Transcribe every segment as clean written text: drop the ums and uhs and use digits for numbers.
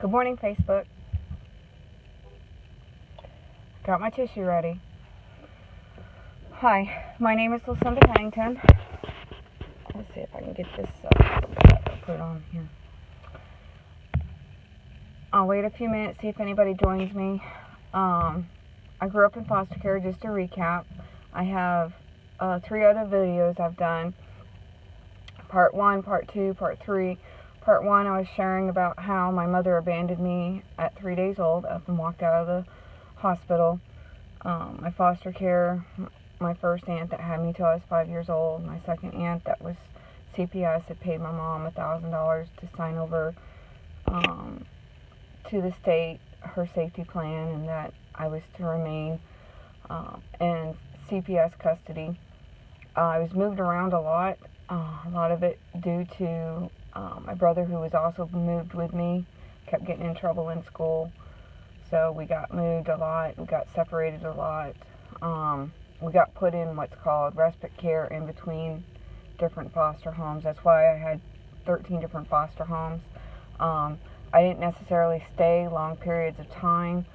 Good morning, Facebook. Got my tissue ready. Hi, my name is Lucinda Pennington. Let's see if I can get this put it on here. I'll wait a few minutes, see if anybody joins me. I grew up in foster care. Just to recap, I have 3 other videos I've done. Part 1, Part 2, Part 3. Part 1, I was sharing about how my mother abandoned me at 3 days old, up and walked out of the hospital. My foster care, my first aunt that had me till I was 5 years old. My second aunt that was CPS had paid my mom $1,000 to sign over to the state her safety plan, and that I was to remain in CPS custody. I was moved around a lot of it due to my brother, who was also moved with me, kept getting in trouble in school. So we got moved a lot, we got separated a lot. We got put in what's called respite care in between different foster homes. That's why I had 13 different foster homes. I didn't necessarily stay long periods of time.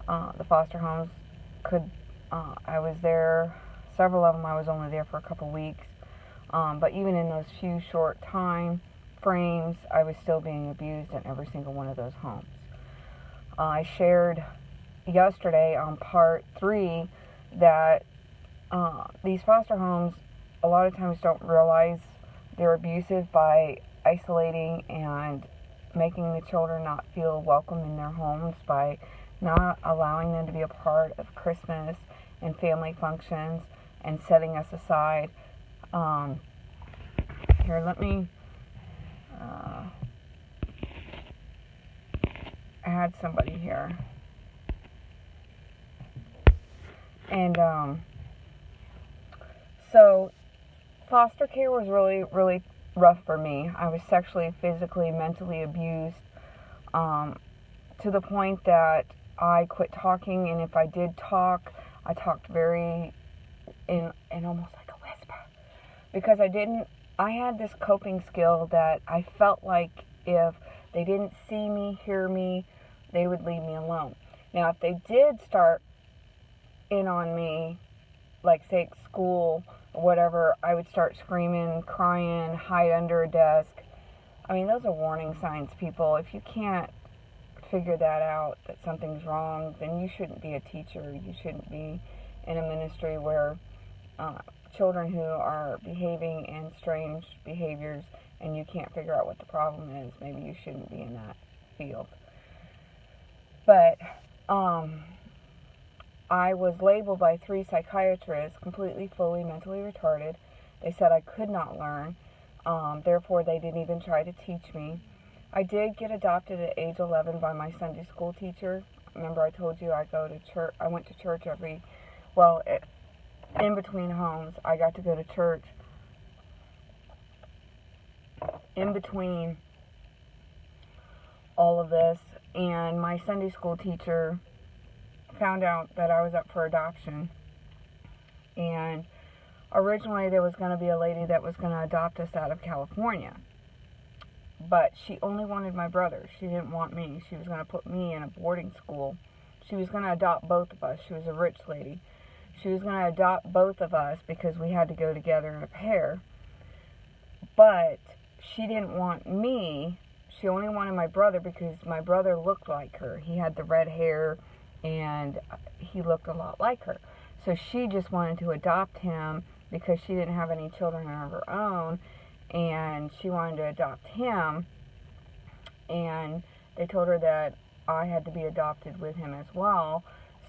The foster homes I was there, several of them I was only there for a couple weeks. But even in those few short time frames, I was still being abused in every single one of those homes. I shared yesterday on Part 3 that these foster homes a lot of times don't realize they're abusive by isolating and making the children not feel welcome in their homes, by not allowing them to be a part of Christmas and family functions and setting us aside. Here, let me add somebody here. And so foster care was really, really rough for me. I was sexually, physically, mentally abused to the point that I quit talking, and if I did talk, I talked very in almost like a whisper, because I had this coping skill that I felt like if they didn't see me, hear me, they would leave me alone. Now, if they did start in on me, like say at school or whatever, I would start screaming, crying, hide under a desk. I mean, those are warning signs, people. If you can't figure that out, that something's wrong, then you shouldn't be a teacher. You shouldn't be in a ministry where children who are behaving in strange behaviors and you can't figure out what the problem is. Maybe you shouldn't be in that field. But I was labeled by 3 psychiatrists completely, fully mentally retarded. They said I could not learn. Therefore, they didn't even try to teach me. I did get adopted at age 11 by my Sunday school teacher. Remember, I told you I went to church in between homes. I got to go to church in between all of this, and my Sunday school teacher found out that I was up for adoption. And originally there was going to be a lady that was going to adopt us out of California, but she only wanted my brother. She didn't want me. She was going to put me in a boarding school. She was going to adopt both of us. She was a rich lady. She was going to adopt both of us because we had to go together in a pair. But she didn't want me. She only wanted my brother because my brother looked like her. He had the red hair and he looked a lot like her. So she just wanted to adopt him because she didn't have any children of her own, and she wanted to adopt him. And they told her that I had to be adopted with him as well.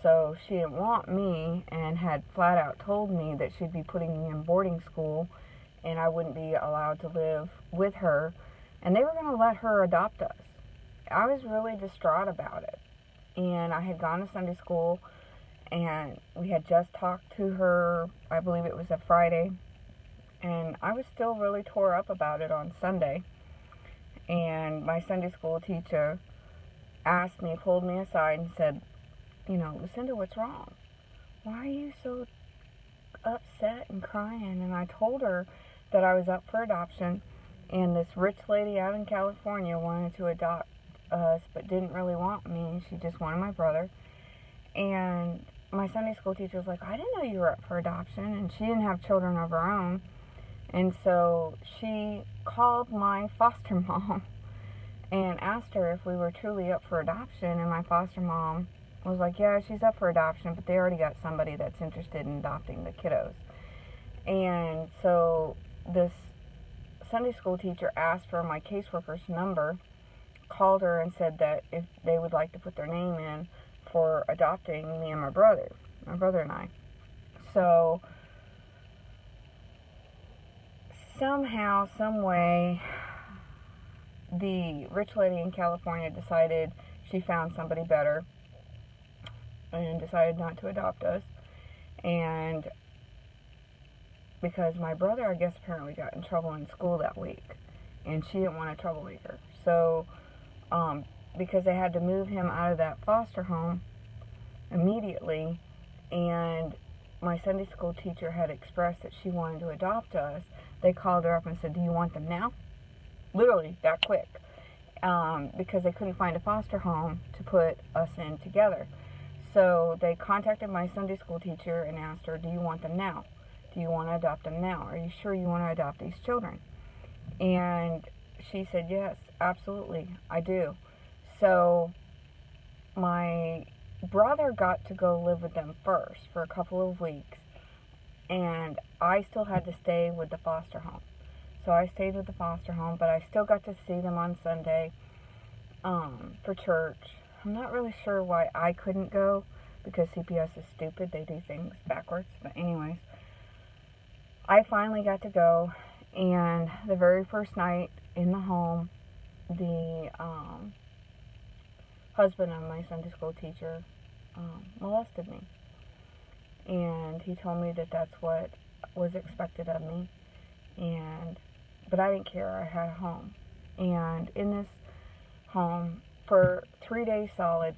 So she didn't want me and had flat out told me that she'd be putting me in boarding school and I wouldn't be allowed to live with her, and they were going to let her adopt us. I was really distraught about it. And I had gone to Sunday school, and we had just talked to her, I believe it was a Friday, and I was still really tore up about it on Sunday. And my Sunday school teacher pulled me aside and said, Lucinda, what's wrong? Why are you so upset and crying? And I told her that I was up for adoption, and this rich lady out in California wanted to adopt us but didn't really want me. She just wanted my brother. And my Sunday school teacher was like, I didn't know you were up for adoption. And she didn't have children of her own. And so she called my foster mom and asked her if we were truly up for adoption. And my foster mom was like, yeah, she's up for adoption, but they already got somebody that's interested in adopting the kiddos. And so this Sunday school teacher asked for my caseworker's number, called her and said that if they would like to put their name in for adopting me and my brother and I. So somehow, some way, the rich lady in California decided she found somebody better and decided not to adopt us. And because my brother, I guess, apparently got in trouble in school that week, and she didn't want a troublemaker. So, because they had to move him out of that foster home immediately, and my Sunday school teacher had expressed that she wanted to adopt us, they called her up and said, do you want them now? Literally, that quick. Because they couldn't find a foster home to put us in together. So they contacted my Sunday school teacher and asked her, do you want them now? Do you want to adopt them now? Are you sure you want to adopt these children? And she said, yes, absolutely, I do. So my brother got to go live with them first for a couple of weeks, and I still had to stay with the foster home. So I stayed with the foster home, but I still got to see them on Sunday for church. I'm not really sure why I couldn't go, because CPS is stupid. They do things backwards. But anyways, I finally got to go, and the very first night in the home, the husband of my Sunday school teacher molested me. And he told me that that's what was expected of me. But I didn't care. I had a home. And in this home, for 3 days solid,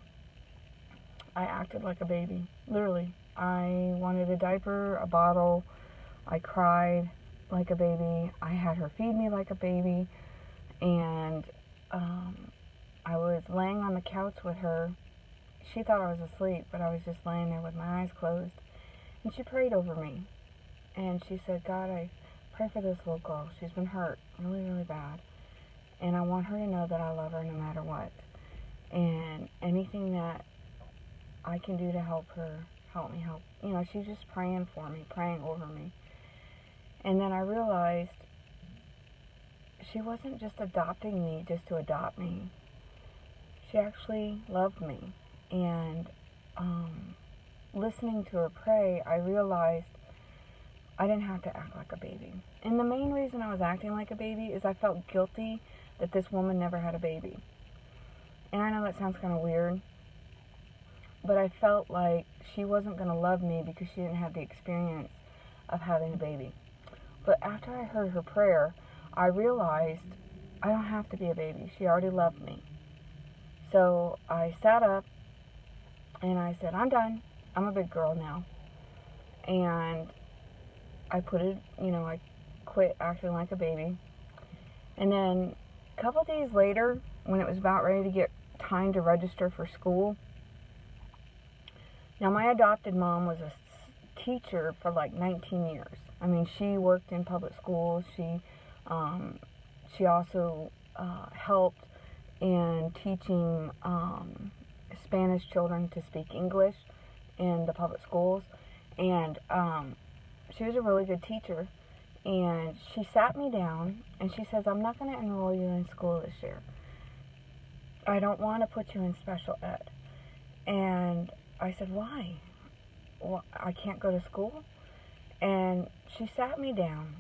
I acted like a baby. Literally. I wanted a diaper, a bottle. I cried like a baby. I had her feed me like a baby. And I was laying on the couch with her. She thought I was asleep, but I was just laying there with my eyes closed. And she prayed over me. And she said, God, I pray for this little girl. She's been hurt really, really bad. And I want her to know that I love her no matter what. And anything that I can do to help her, help me help. You know, she's just praying for me, praying over me. And then I realized she wasn't just adopting me just to adopt me. She actually loved me. And listening to her pray, I realized I didn't have to act like a baby. And the main reason I was acting like a baby is I felt guilty that this woman never had a baby. And I know that sounds kind of weird, but I felt like she wasn't going to love me because she didn't have the experience of having a baby. But after I heard her prayer, I realized I don't have to be a baby. She already loved me. So I sat up and I said, I'm done. I'm a big girl now. And I I quit acting like a baby. And then a couple days later, when it was about ready to get time to register for school, now my adopted mom was a teacher for like 19 years. I mean, she worked in public schools. She also helped in teaching Spanish children to speak English in the public schools. And she was a really good teacher. And she sat me down and she says, I'm not going to enroll you in school this year. I don't want to put you in special ed. And I said, why? Well, I can't go to school? And she sat me down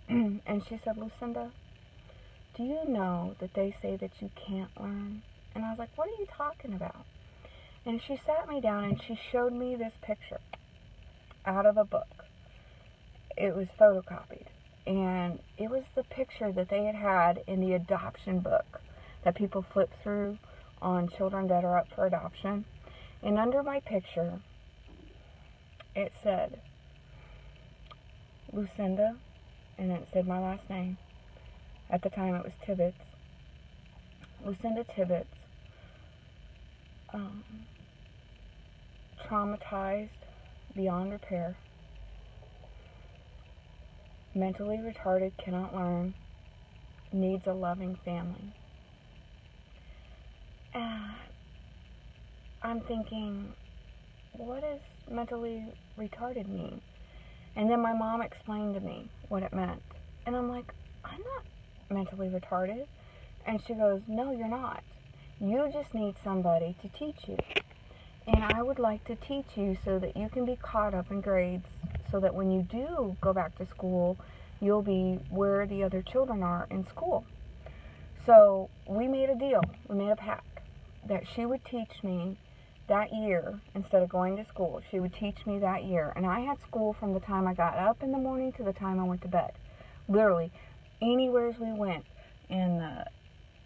and she said, Lucinda, do you know that they say that you can't learn? And I was like, what are you talking about? And she sat me down and she showed me this picture out of a book. It was photocopied. And it was the picture that they had in the adoption book that people flip through on children that are up for adoption. And under my picture, it said, Lucinda, and it said my last name. At the time it was Tibbetts. Lucinda Tibbetts um, traumatized beyond repair, mentally retarded, cannot learn, needs a loving family. And I'm thinking, what does mentally retarded mean? And then my mom explained to me what it meant. And I'm like, I'm not mentally retarded. And she goes, no, you're not. You just need somebody to teach you. And I would like to teach you so that you can be caught up in grades, so that when you do go back to school, you'll be where the other children are in school. So we made a deal. We made a pact that she would teach me that year instead of going to school. She would teach me that year. And I had school from the time I got up in the morning to the time I went to bed. Literally, anywhere we went. And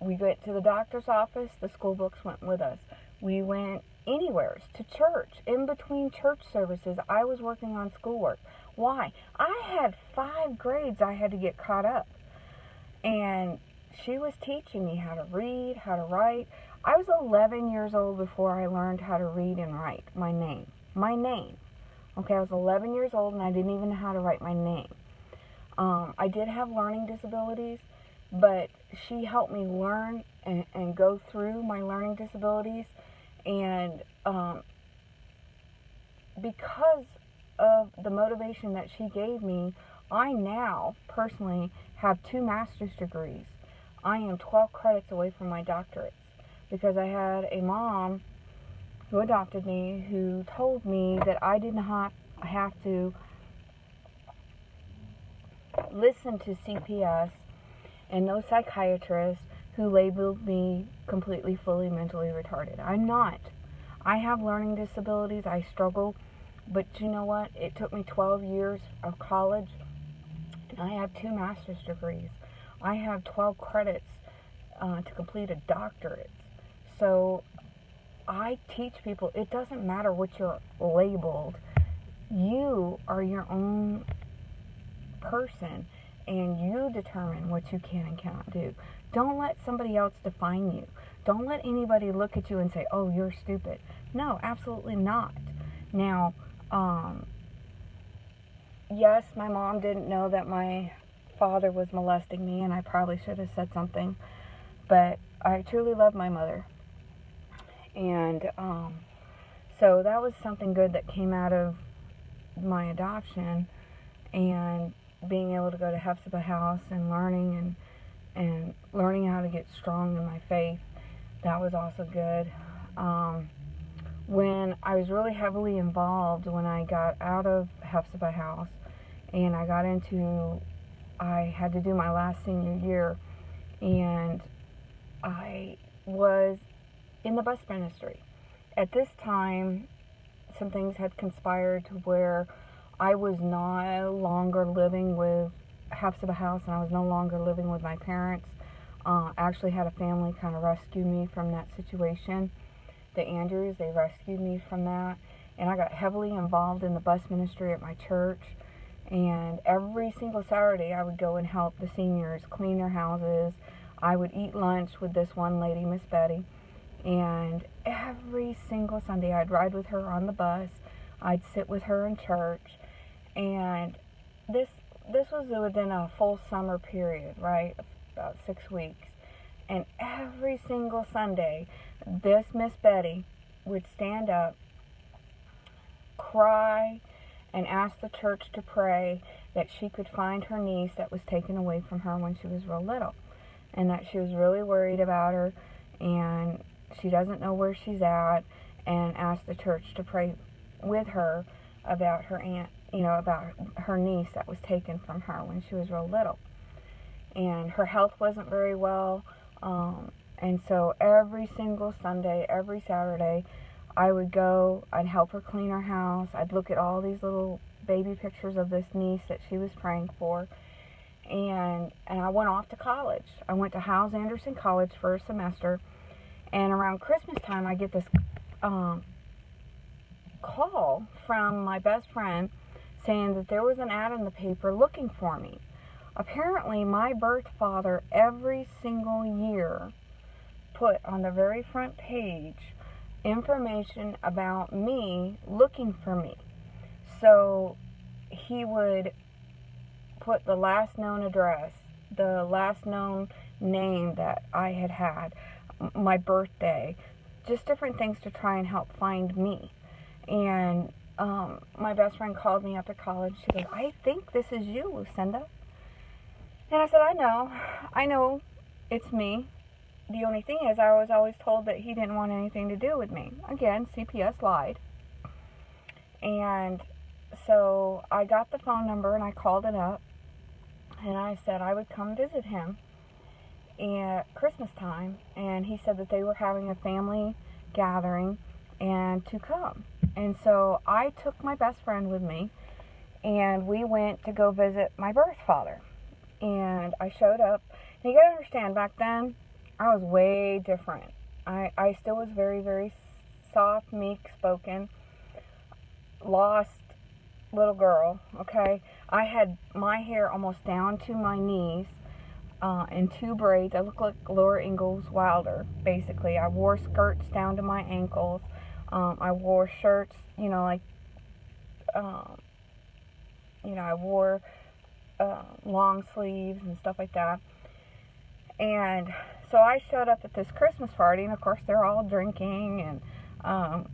we went to the doctor's office, the school books went with us. We went anywhere, to church. In between church services, I was working on schoolwork. Why? I had 5 grades I had to get caught up. And she was teaching me how to read, how to write. I was 11 years old before I learned how to read and write my name. My name. Okay, I was 11 years old and I didn't even know how to write my name. I did have learning disabilities, but she helped me learn and go through my learning disabilities. And because of the motivation that she gave me, I now personally have 2 master's degrees. I am 12 credits away from my doctorates because I had a mom who adopted me who told me that I did not have to listen to CPS and those psychiatrists who labeled me completely, fully mentally retarded. I'm not. I have learning disabilities. I struggle. But you know what? It took me 12 years of college, and I have 2 master's degrees. I have 12 credits to complete a doctorate. So I teach people, it doesn't matter what you're labeled. You are your own person, and you determine what you can and cannot do. Don't let somebody else define you. Don't let anybody look at you and say, oh, you're stupid. No, absolutely not. Now, yes, my mom didn't know that my father was molesting me, and I probably should have said something, but I truly love my mother. And so that was something good that came out of my adoption, and being able to go to Hephzibah house and learning how to get strong in my faith. That was also good. When I was really heavily involved, when I got out of Hephzibah house and I had to do my last senior year, and I was in the bus ministry. At this time, some things had conspired to where I was no longer living with Hephzibah house, and I was no longer living with my parents. I actually had a family kind of rescue me from that situation. The Andrews, they rescued me from that. And I got heavily involved in the bus ministry at my church. And every single Saturday, I would go and help the seniors clean their houses. I would eat lunch with this one lady, Miss Betty. And every single Sunday, I'd ride with her on the bus. I'd sit with her in church. And this was within a full summer period, right? About 6 weeks. And every single Sunday, this Miss Betty would stand up, cry, and ask the church to pray that she could find her niece that was taken away from her when she was real little. And that she was really worried about her, and she doesn't know where she's at, and ask the church to pray with her about her aunt, about her niece that was taken from her when she was real little. And her health wasn't very well, and so every single Sunday, every Saturday, I would go, I'd help her clean her house, I'd look at all these little baby pictures of this niece that she was praying for, and I went off to college. I went to Howes Anderson College for a semester, and around Christmas time, I get this call from my best friend saying that there was an ad in the paper looking for me. Apparently, my birth father every single year put on the very front page information about me looking for me. So he would put the last known address, the last known name that I had, my birthday, just different things to try and help find me. And my best friend called me after college. She goes, I think this is you, Lucinda. And I said, I know it's me. The only thing is I was always told that he didn't want anything to do with me. Again, CPS lied. And so I got the phone number and I called it up. And I said I would come visit him at Christmas time. And he said that they were having a family gathering and to come. And so I took my best friend with me. And we went to go visit my birth father. And I showed up. And you got to understand, back then, I was way different. I still was very, very soft, meek-spoken, lost little girl, okay? I had my hair almost down to my knees in 2 braids. I looked like Laura Ingalls Wilder, basically. I wore skirts down to my ankles. I wore shirts, I wore long sleeves and stuff like that. And so I showed up at this Christmas party, and of course they're all drinking, and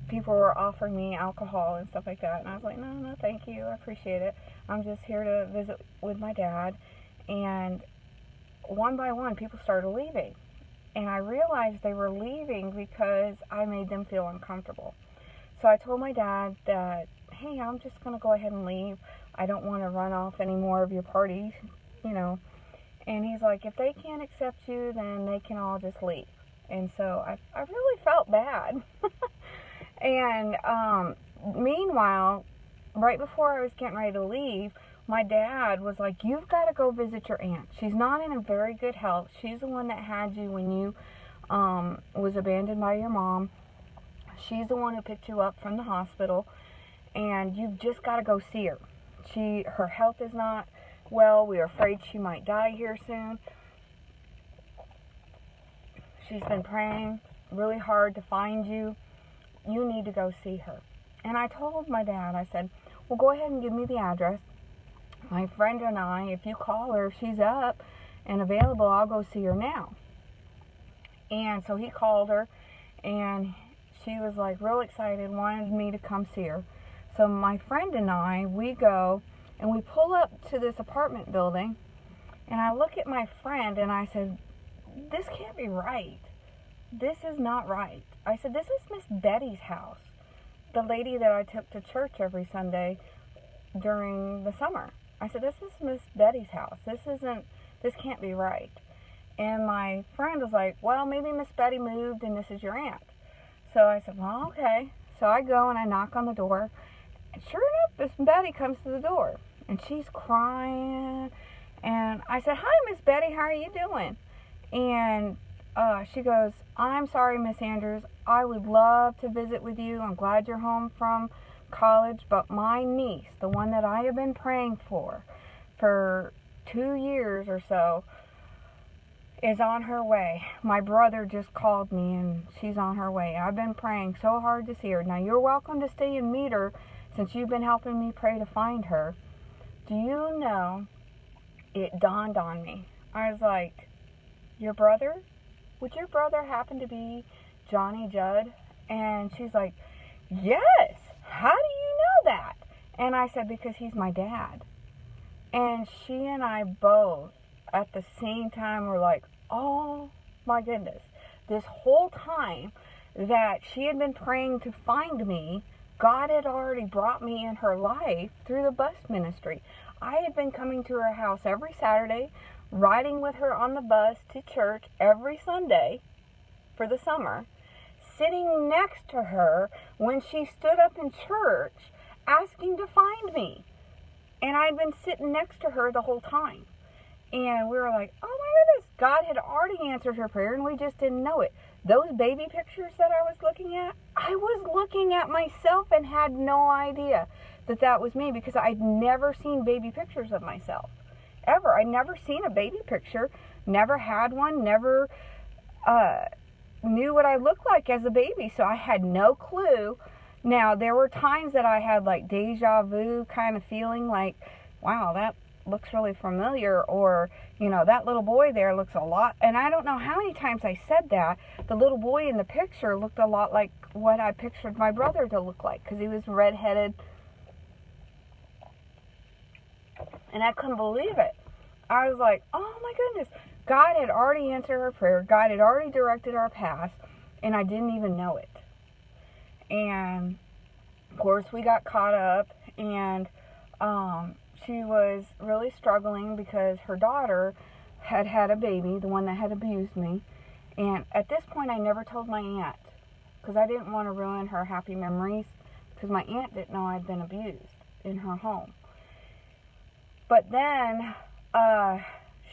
people were offering me alcohol and stuff like that. And I was like, no, thank you, I appreciate it. I'm just here to visit with my dad. And one by one, people started leaving. And I realized they were leaving because I made them feel uncomfortable. So I told my dad that, hey, I'm just going to go ahead and leave. I don't want to run off any more of your parties, And he's like, if they can't accept you, then they can all just leave. And so I really felt bad. And meanwhile, right before I was getting ready to leave, my dad was like, you've got to go visit your aunt. She's not in a very good health. She's the one that had you when you was abandoned by your mom. She's the one who picked you up from the hospital. And you've just got to go see her. Her health is not well. We're afraid she might die here soon. She's been praying really hard to find you. You need to go see her. And I told my dad, I said, well, go ahead and give me the address. My friend and I, if you call her, if she's up and available, I'll go see her now. And so he called her, and she was like real excited, wanted me to come see her. So my friend and I, we go, and we pull up to this apartment building, and I look at my friend, and I said, this can't be right. This is not right. I said, this is Miss Betty's house, the lady that I took to church every Sunday during the summer. I said, this is Miss Betty's house. This can't be right. And my friend was like, well, maybe Miss Betty moved and this is your aunt. So I said, well, okay. So I go and I knock on the door. And sure enough, Miss Betty comes to the door. And she's crying. And I said, hi, Miss Betty, how are you doing? And she goes, I'm sorry, Miss Andrews. I would love to visit with you. I'm glad you're home from college. But my niece, the one that I have been praying for 2 years or so, is on her way. My brother just called me, and she's on her way. I've been praying so hard to see her. Now, you're welcome to stay and meet her since you've been helping me pray to find her. Do you know, it dawned on me. I was like, your brother? Would your brother happen to be Johnny Judd? And she's like, yes. How do you know that? And I said, because he's my dad. And she and I both, at the same time, were like, oh my goodness. This whole time that she had been praying to find me, God had already brought me in her life through the bus ministry. I had been coming to her house every Saturday, riding with her on the bus to church every Sunday for the summer, sitting next to her when she stood up in church asking to find me. And I'd been sitting next to her the whole time. And we were like, oh my goodness, God had already answered her prayer and we just didn't know it. Those baby pictures that I was looking at, I was looking at myself and had no idea that that was me, because I'd never seen baby pictures of myself. Ever. I'd never seen a baby picture, never had one, never knew what I looked like as a baby, so I had no clue. Now, there were times that I had like deja vu kind of feeling, like, wow, that looks really familiar, or, you know, that little boy there looks a lot, and I don't know how many times I said that. The little boy in the picture looked a lot like what I pictured my brother to look like, because he was redheaded, and I couldn't believe it. I was like, oh my goodness, God had already answered our prayer, God had already directed our path, and I didn't even know it. And of course we got caught up, and she was really struggling because her daughter had had a baby, the one that had abused me. And at this point, I never told my aunt, because I didn't want to ruin her happy memories, because my aunt didn't know I'd been abused in her home. But then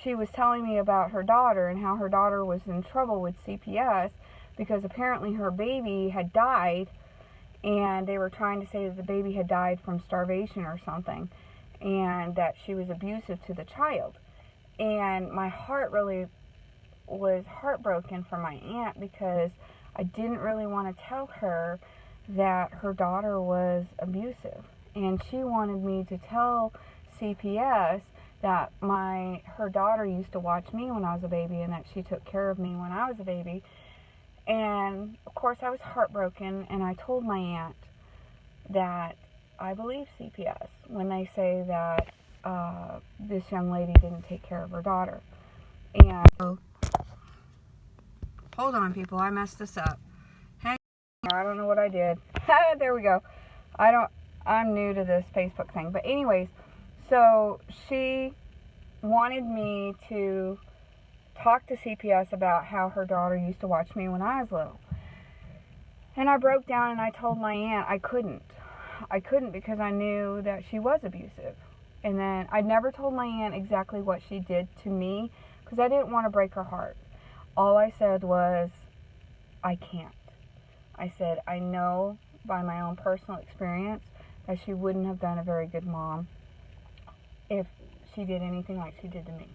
she was telling me about her daughter, and how her daughter was in trouble with CPS because apparently her baby had died, and they were trying to say that the baby had died from starvation or something, and that she was abusive to the child. And my heart really was heartbroken for my aunt, because I didn't really want to tell her that her daughter was abusive. And she wanted me to tell CPS that her daughter used to watch me when I was a baby, and that she took care of me when I was a baby. And of course I was heartbroken, and I told my aunt that I believe CPS when they say that this young lady didn't take care of her daughter. And hold on, people, I messed this up. Hang on, I don't know what I did. There we go. I'm new to this Facebook thing. But anyways, so she wanted me to talk to CPS about how her daughter used to watch me when I was little. And I broke down and I told my aunt I couldn't because I knew that she was abusive. And then I never told my aunt exactly what she did to me, because I didn't want to break her heart. All I said was, I can't. I said, I know by my own personal experience that she wouldn't have been a very good mom if she did anything like she did to me.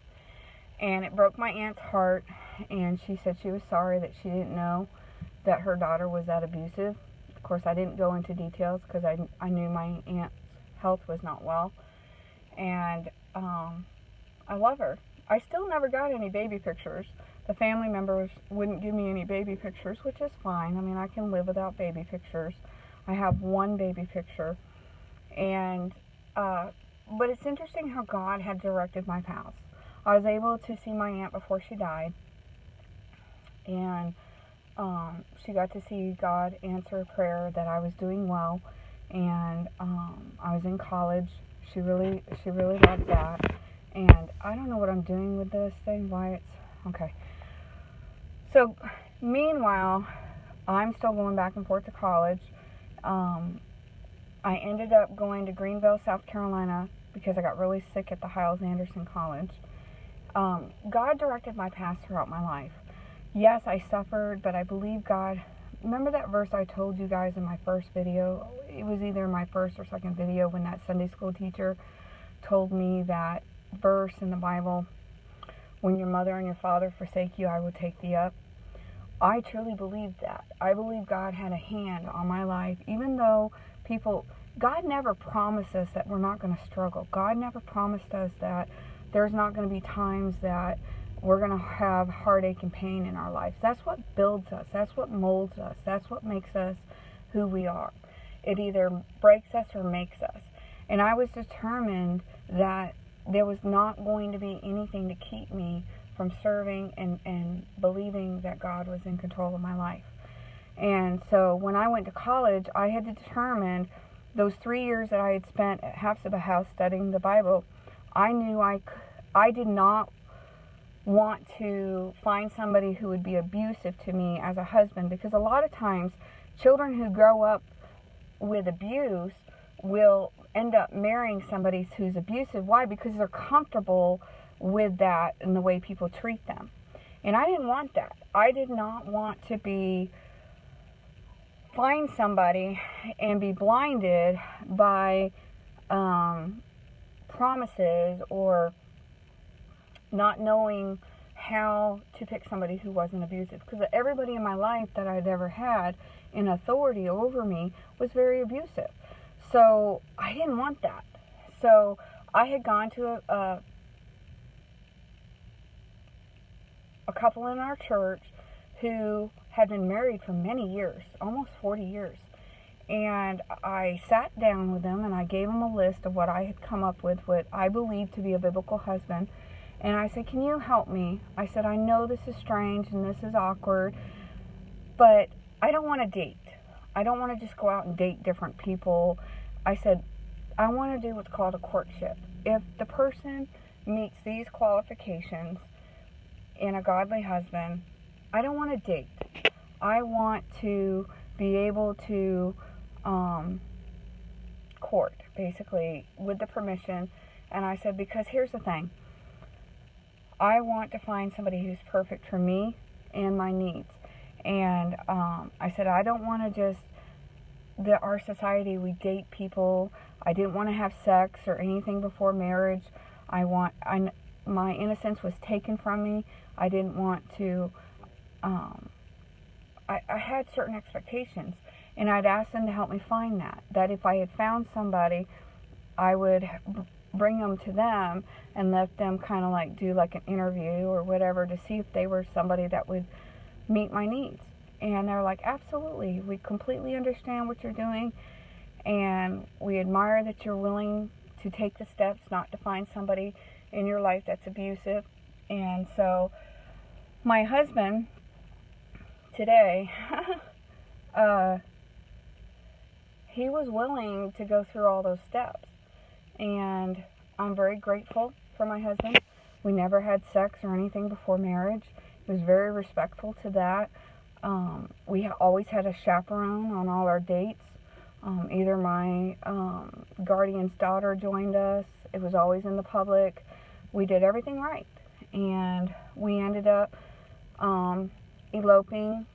And it broke my aunt's heart, and she said she was sorry that she didn't know that her daughter was that abusive. Of course, I didn't go into details because I knew my aunt's health was not well. And I love her. I still never got any baby pictures. The family members wouldn't give me any baby pictures, which is fine. I mean, I can live without baby pictures. I have one baby picture. And but it's interesting how God had directed my path. I was able to see my aunt before she died, and she got to see God answer a prayer that I was doing well, and I was in college. She really loved that, and I don't know what I'm doing with this thing, why it's, okay. So, meanwhile, I'm still going back and forth to college. I ended up going to Greenville, South Carolina, because I got really sick at the Hiles-Anderson College. God directed my path throughout my life. Yes, I suffered, but I believe God. Remember that verse I told you guys in my first video? It was either my first or second video when that Sunday school teacher told me that verse in the Bible, when your mother and your father forsake you, I will take thee up. I truly believed that. I believe God had a hand on my life, even though God never promised us that we're not going to struggle. God never promised us that there's not going to be times that we're going to have heartache and pain in our life. That's what builds us. That's what molds us. That's what makes us who we are. It either breaks us or makes us. And I was determined that there was not going to be anything to keep me from serving and believing that God was in control of my life. And so when I went to college, I had determined those 3 years that I had spent at Hephzibah house studying the Bible, I knew I did not want to find somebody who would be abusive to me as a husband, because a lot of times children who grow up with abuse will end up marrying somebody who's abusive. Why? Because they're comfortable with that and the way people treat them. And I didn't want that. I did not want to find somebody and be blinded by promises or not knowing how to pick somebody who wasn't abusive, because everybody in my life that I'd ever had in authority over me was very abusive. So I didn't want that. So I had gone to a couple in our church who had been married for many years, almost 40 years. And I sat down with them and I gave them a list of what I had come up with, what I believed to be a biblical husband. And I said, can you help me? I said, I know this is strange and this is awkward, but I don't want to date. I don't want to just go out and date different people. I said, I want to do what's called a courtship. If the person meets these qualifications in a godly husband, I don't want to date. I want to be able to court, basically, with the permission. And I said, because here's the thing. I want to find somebody who's perfect for me and my needs. And I said, I don't want to just, our society, we date people. I didn't want to have sex or anything before marriage. My innocence was taken from me. I didn't want to, I had certain expectations. And I'd asked them to help me find that. That if I had found somebody, I would bring them to them and let them kind of like do like an interview or whatever to see if they were somebody that would meet my needs. And they're like, absolutely, we completely understand what you're doing, and we admire that you're willing to take the steps not to find somebody in your life that's abusive. And so my husband today, he was willing to go through all those steps. And I'm very grateful for my husband. We never had sex or anything before marriage. He was very respectful to that. We always had a chaperone on all our dates. Either my guardian's daughter joined us. It was always in the public. We did everything right. And we ended up eloping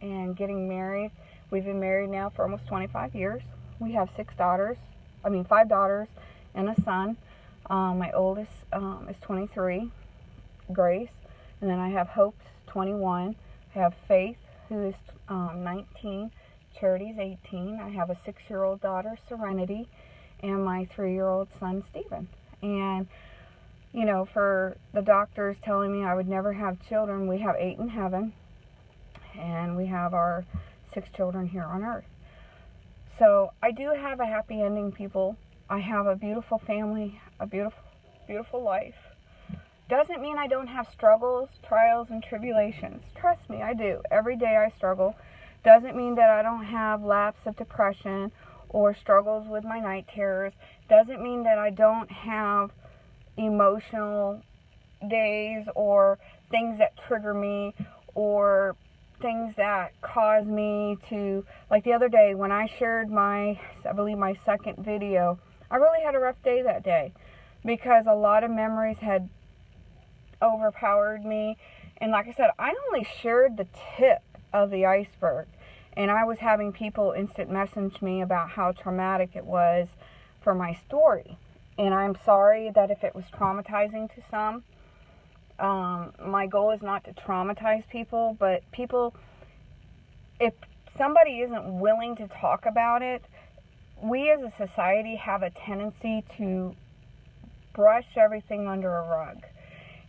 and getting married. We've been married now for almost 25 years. We have 5 daughters and a son. My oldest is 23, Grace. And then I have Hope's 21. I have Faith, who is 19. Charity's 18. I have a 6-year-old daughter, Serenity, and my 3-year-old son, Stephen. And, you know, for the doctors telling me I would never have children, we have 8 in heaven, and we have our 6 children here on earth. So I do have a happy ending, people. I have a beautiful family, a beautiful, beautiful life. Doesn't mean I don't have struggles, trials, and tribulations. Trust me, I do. Every day I struggle. Doesn't mean that I don't have lapses of depression or struggles with my night terrors. Doesn't mean that I don't have emotional days or things that trigger me or things that cause me to, like the other day when I shared I believe my second video, I really had a rough day that day because a lot of memories had overpowered me. And like I said, I only shared the tip of the iceberg, and I was having people instant message me about how traumatic it was for my story. And I'm sorry that if it was traumatizing to some. My goal is not to traumatize people, but people, if somebody isn't willing to talk about it, we as a society have a tendency to brush everything under a rug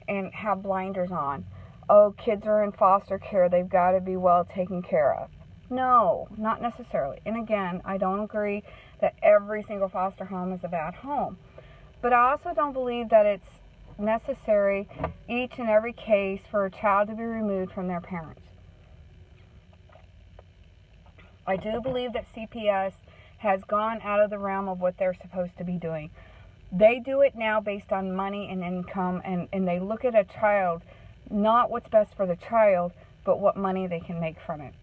and have blinders on. Oh, kids are in foster care, they've got to be well taken care of. No, not necessarily. And again, I don't agree that every single foster home is a bad home. But I also don't believe that it's necessary each and every case for a child to be removed from their parents. I do believe that CPS has gone out of the realm of what they're supposed to be doing. They do it now based on money and income, and they look at a child, not what's best for the child, but what money they can make from it.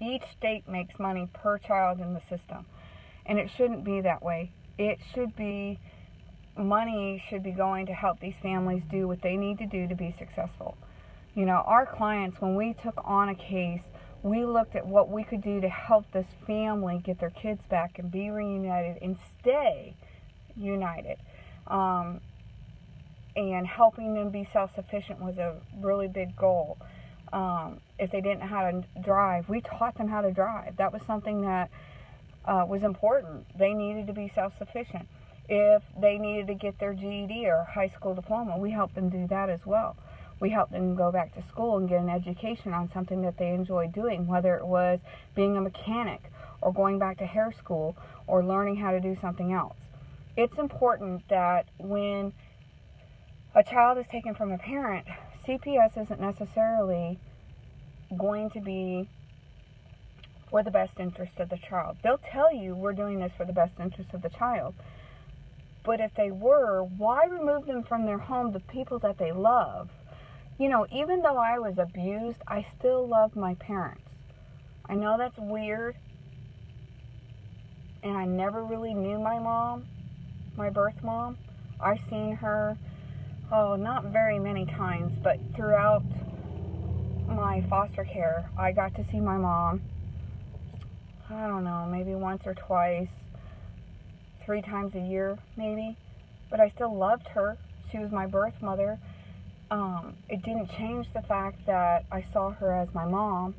Each state makes money per child in the system, and it shouldn't be that way. It should be, money should be going to help these families do what they need to do to be successful. You know, our clients, when we took on a case, we looked at what we could do to help this family get their kids back and be reunited and stay united. and helping them be self-sufficient was a really big goal. If they didn't know how to drive, we taught them how to drive. That was something that was important. They needed to be self-sufficient. If they needed to get their GED or high school diploma, we helped them do that as well. We helped them go back to school and get an education on something that they enjoyed doing, whether it was being a mechanic or going back to hair school or learning how to do something else. It's important that when a child is taken from a parent, CPS isn't necessarily going to be for the best interest of the child. They'll tell you we're doing this for the best interest of the child. But if they were, why remove them from their home, the people that they love? You know, even though I was abused, I still loved my parents. I know that's weird. And I never really knew my mom, my birth mom. I've seen her, not very many times, but throughout my foster care, I got to see my mom, I don't know, maybe once or twice, 3 times a year, maybe. But I still loved her. She was my birth mother. It didn't change the fact that I saw her as my mom.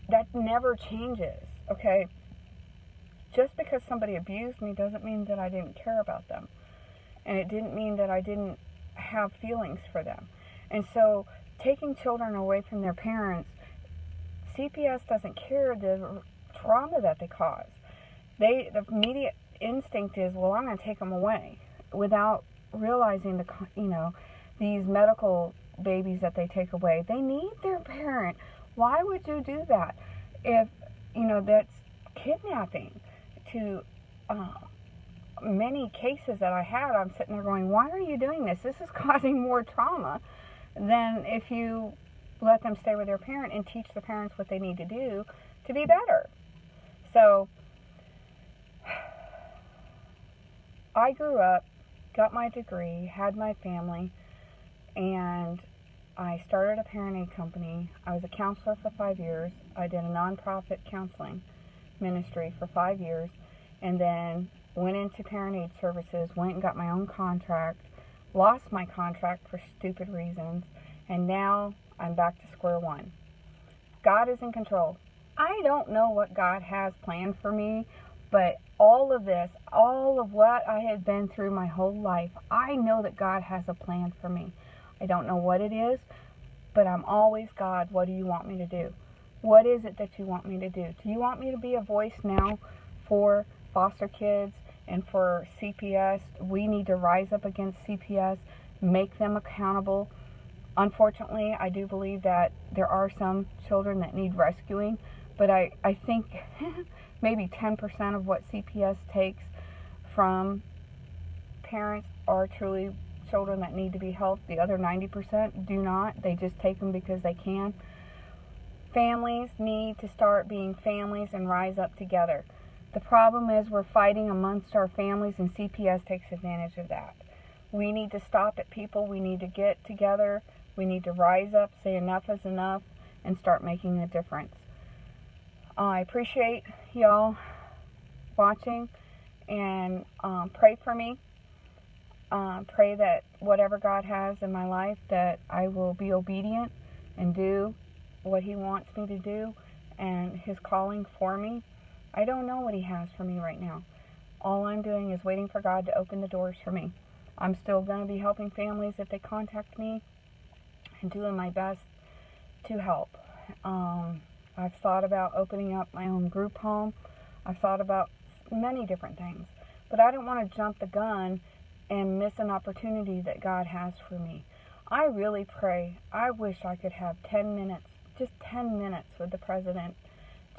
That never changes, okay? Just because somebody abused me doesn't mean that I didn't care about them. And it didn't mean that I didn't have feelings for them. And so, taking children away from their parents, CPS doesn't care the trauma that they cause. The immediate instinct is, well, I'm going to take them away, without realizing these medical babies that they take away. They need their parent. Why would you do that? If, that's kidnapping. To many cases that I had, I'm sitting there going, why are you doing this? This is causing more trauma than if you let them stay with their parent and teach the parents what they need to do to be better. So, I grew up, got my degree, had my family, and I started a parenting company. I was a counselor for 5 years. I did a nonprofit counseling ministry for 5 years, and then went into parent aid services, went and got my own contract, lost my contract for stupid reasons, and now I'm back to square one. God is in control. I don't know what God has planned for me, but all of this, all of what I have been through my whole life, I know that God has a plan for me. I don't know what it is, but I'm always, God, what do you want me to do? What is it that you want me to do? Do you want me to be a voice now for foster kids and for CPS? We need to rise up against CPS, make them accountable. Unfortunately, I do believe that there are some children that need rescuing, but I think maybe 10% of what CPS takes from parents are truly children that need to be helped. The other 90% do not. They just take them because they can. Families need to start being families and rise up together. The problem is we're fighting amongst our families, and CPS takes advantage of that. We need to stop it, people. We need to get together. We need to rise up, say enough is enough, and start making a difference. I appreciate y'all watching, and pray for me. Pray that whatever God has in my life, that I will be obedient and do what He wants me to do and His calling for me. I don't know what He has for me right now. All I'm doing is waiting for God to open the doors for me. I'm still going to be helping families if they contact me and doing my best to help. I've thought about opening up my own group home. I've thought about many different things. But I don't want to jump the gun and miss an opportunity that God has for me. I really pray. I wish I could have 10 minutes, just 10 minutes with the president,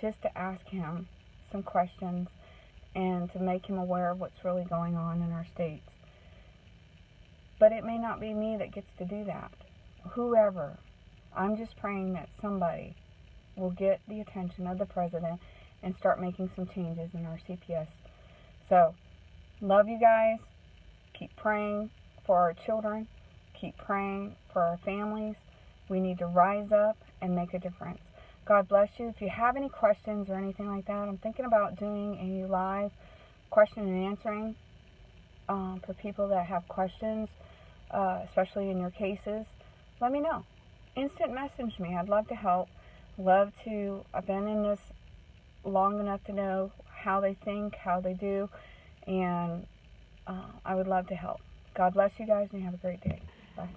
just to ask him some questions and to make him aware of what's really going on in our states. But it may not be me that gets to do that. Whoever. I'm just praying that somebody will get the attention of the president and start making some changes in our CPS. So, love you guys. Keep praying for our children. Keep praying for our families. We need to rise up and make a difference. God bless you. If you have any questions or anything like that, I'm thinking about doing a live question and answering for people that have questions, especially in your cases, let me know. Instant message me. I'd love to help. I've been in this long enough to know how they think, how they do, and I would love to help. God bless you guys, and you have a great day. Bye.